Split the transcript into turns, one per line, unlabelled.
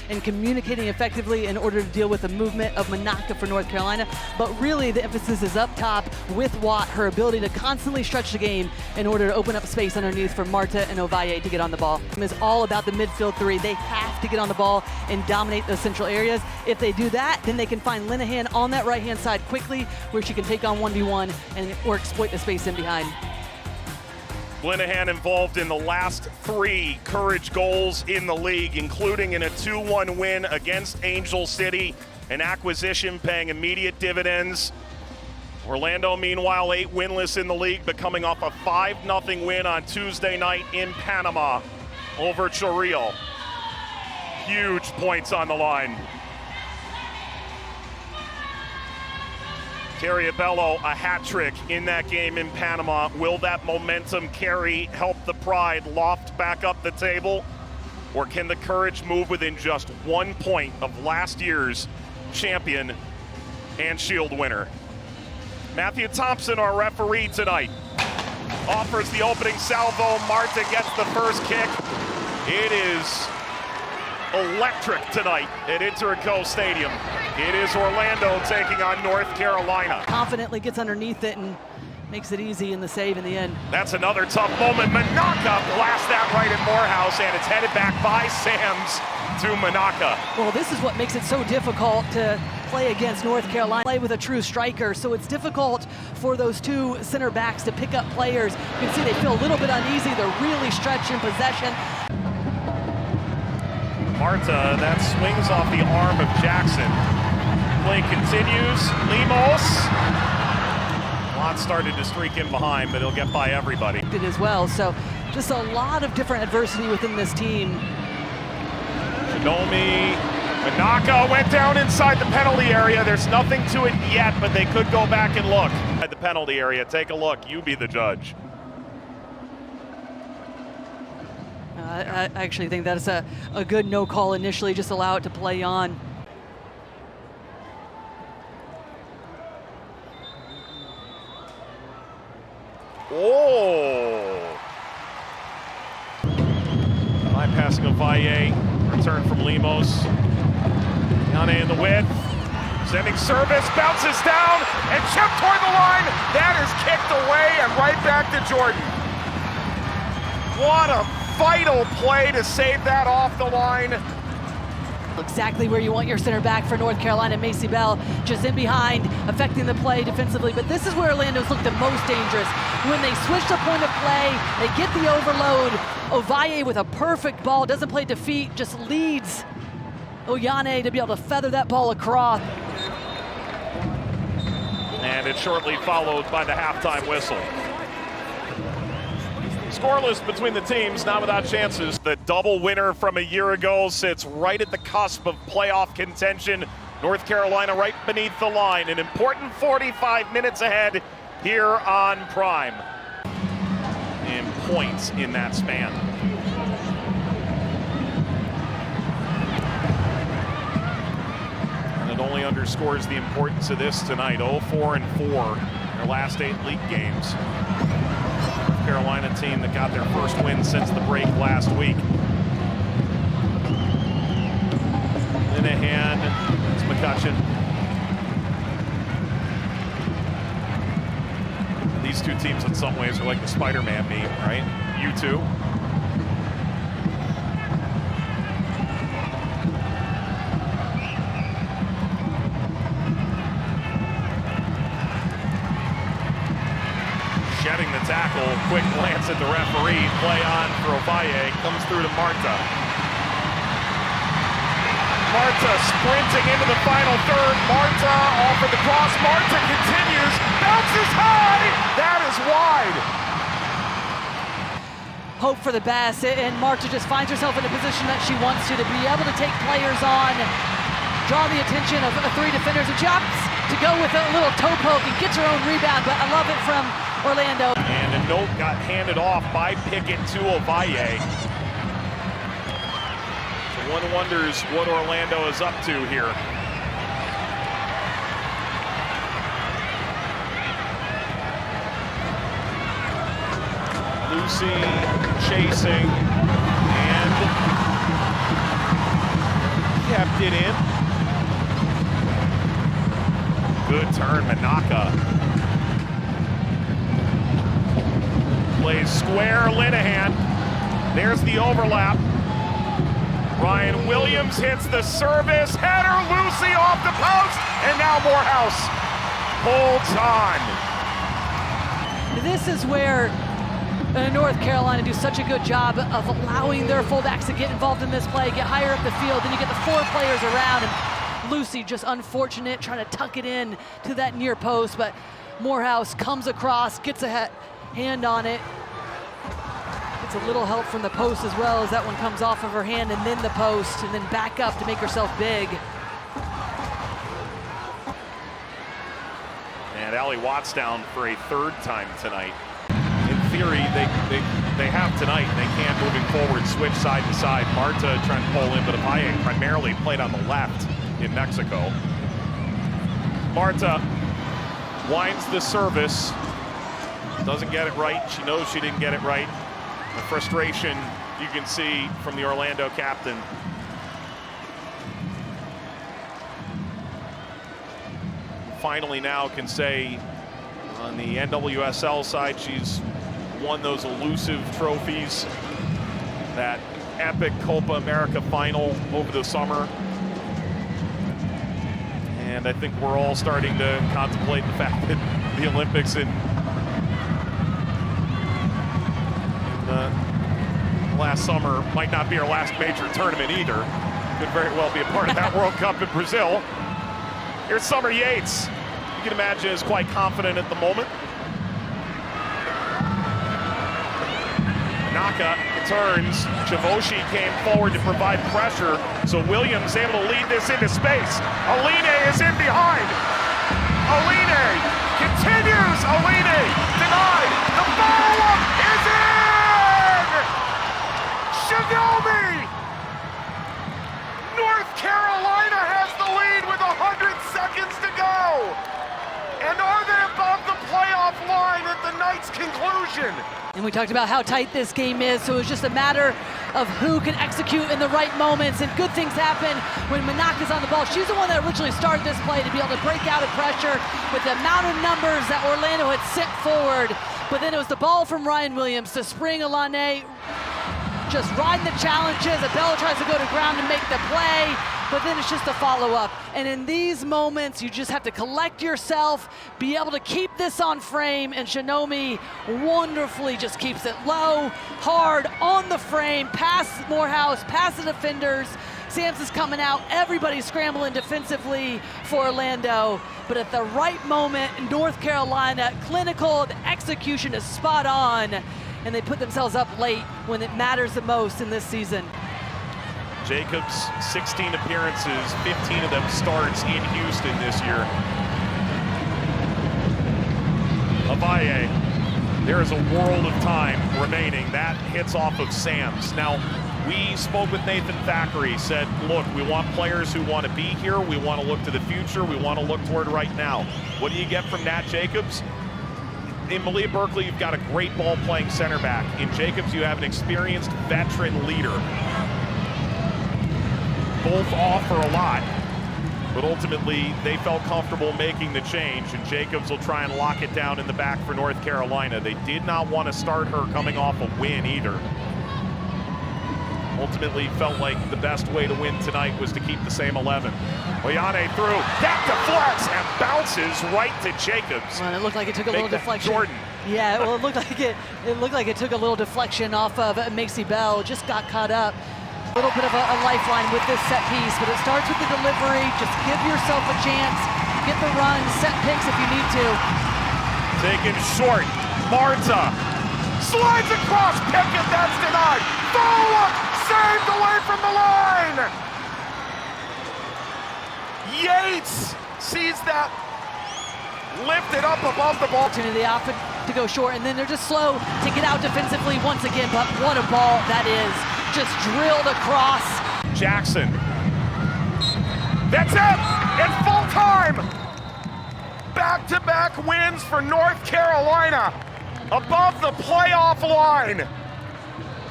and communicating effectively in order to deal with the movement of Monaca for North Carolina. But really the emphasis is up top with Watt, her ability to constantly stretch the game in order to open up space underneath for Marta and Ovalle to get on the ball. It's all about the midfield three. They have to get on the ball and dominate those central areas. If they do that, then they can find Linehan on that right-hand side quickly where she can take on 1v1 or exploit the space in behind.
Linehan involved in the last 3 Courage goals in the league, including in a 2-1 win against Angel City, an acquisition paying immediate dividends. Orlando, meanwhile, 8 winless in the league, but coming off a 5-0 win on Tuesday night in Panama over Chorrillo. Huge points on the line. Terry Abello, a hat trick in that game in Panama. Will that momentum carry, help the Pride loft back up the table? Or can the Courage move within just 1 point of last year's champion and Shield winner? Matthew Thompson, our referee tonight, offers the opening salvo. Marta gets the first kick. It is electric tonight at Interco Stadium. It is Orlando taking on North Carolina.
Confidently gets underneath it and makes it easy in the save in the end.
That's another tough moment. Monaca blasts that right at Morehouse, and it's headed back by Sams to Monaca.
Well, this is what makes it so difficult to play against North Carolina, play with a true striker. So it's difficult for those 2 center backs to pick up players. You can see they feel a little bit uneasy. They're really stretched in possession.
Marta, that swings off the arm of Jackson. Play continues. Lemos. Watt started to streak in behind, but he'll get by everybody.
Did as well. So just a lot of different adversity within this team.
Shinomi. Monaca went down inside the penalty area. There's nothing to it yet, but they could go back and look at the penalty area. Take a look. You be the judge.
I actually think that is a good no call initially, just allow it to play on.
Oh! Bypassing of Valle, return from Lemos. Yane in the width, sending service, bounces down, and chipped toward the line. That is kicked away and right back to Jordan. What a vital play to save that off the line.
Exactly where you want your center back for North Carolina. Macy Bell just in behind, affecting the play defensively. But this is where Orlando's looked the most dangerous. When they switch the point of play, they get the overload. Ovalle with a perfect ball, doesn't play defeat, just leads Oyane to be able to feather that ball across.
And it's shortly followed by the halftime whistle. Scoreless between the teams, not without chances. The double winner from a year ago sits right at the cusp of playoff contention. North Carolina right beneath the line. An important 45 minutes ahead here on Prime. And points in that span. And it only underscores the importance of this tonight. 0-4-4 in their last 8 league games. Carolina team that got their first win since the break last week. Linehan, it's McCutcheon. These 2 teams in some ways are like the Spider-Man meme, right? You two. Shedding the tackle, quick glance at the referee, play on for Ovalle, comes through to Marta. Marta sprinting into the final third. Marta offered the cross. Marta continues, bounces high, that is wide.
Hope for the best, and Marta just finds herself in a position that she wants to be able to take players on, draw the attention of 3 defenders, and she opts to go with a little toe poke and gets her own rebound, but I love it from Orlando.
And a note got handed off by Pickett to Ovalle. So one wonders what Orlando is up to here. Lucy chasing, and kept it in. Good turn, Manaka. Plays square, Linehan. There's the overlap. Ryan Williams hits the service, header, Lucy off the post, and now Morehouse holds on.
This is where North Carolina do such a good job of allowing their fullbacks to get involved in this play, get higher up the field, then you get the 4 players around, and Lucy just unfortunate, trying to tuck it in to that near post, but Morehouse comes across, gets a hand on it. It's a little help from the post as well, as that one comes off of her hand and then the post, and then back up to make herself big.
And Allie Watts down for a 3rd time tonight. In theory, they have tonight. They can't, moving forward, switch side to side. Marta trying to pull in, but Apaye primarily played on the left in Mexico. Marta winds the service. Doesn't get it right. She knows she didn't get it right. The frustration you can see from the Orlando captain. Finally now can say on the NWSL side, she's won those elusive trophies. That epic Copa America final over the summer. And I think we're all starting to contemplate the fact that the Olympics in last summer might not be our last major tournament either. Could very well be a part of that World Cup in Brazil. Here's Summer Yates. You can imagine is quite confident at the moment. Naka turns. Chavoshi came forward to provide pressure, so Williams able to lead this into space. Aline is in behind. Aline continues. Aline denied. The follow-up is in! Shinobi! North Carolina has the lead with 100 seconds to go. And are they above the playoff line at the night's conclusion?
And we talked about how tight this game is, so it's just a matter of who can execute in the right moments, and good things happen when Manaka's on the ball. She's the one that originally started this play to be able to break out of pressure with the amount of numbers that Orlando had sent forward. But then it was the ball from Ryan Williams to spring Alane, just riding the challenges. Abella tries to go to ground to make the play, but then it's just a follow-up. And in these moments, you just have to collect yourself, be able to keep this on frame, and Shinomi wonderfully just keeps it low, hard, on the frame, past Morehouse, past the defenders. Samson's coming out, everybody's scrambling defensively for Orlando, but at the right moment, North Carolina, clinical, the execution is spot on, and they put themselves up late when it matters the most in this season.
Jacobs, 16 appearances, 15 of them starts in Houston this year. Abaye, there is a world of time remaining. That hits off of Sam's. Now, we spoke with Nathan Thackeray, said, look, we want players who want to be here, we want to look to the future, we want to look toward right now. What do you get from Nat Jacobs? In Malia Berkeley, you've got a great ball-playing center back. In Jacobs, you have an experienced veteran leader. Both offer a lot, but ultimately they felt comfortable making the change, and Jacobs will try and lock it down in the back for North Carolina. They did not want to start her coming off a win either. Ultimately felt like the best way to win tonight was to keep the same 11. Oyane through, that deflects and bounces right to Jacobs.
Well, it looked like it took a little deflection.
Jordan.
Yeah, well, it looked like it took a little deflection off of Macy Bell, just got caught up. A little bit of a lifeline with this set piece, but it starts with the delivery. Just give yourself a chance, get the run, set picks if you need to.
Taken short, Marta slides across Pickett, that's denied. Follow-up, saved away from the line. Yates sees that, lifted up above the ball.
Opportunity off to go short, and then they're just slow to get out defensively once again, but what a ball that is. Just drilled across.
Jackson. That's it! It's full time! Back-to-back wins for North Carolina above the playoff line.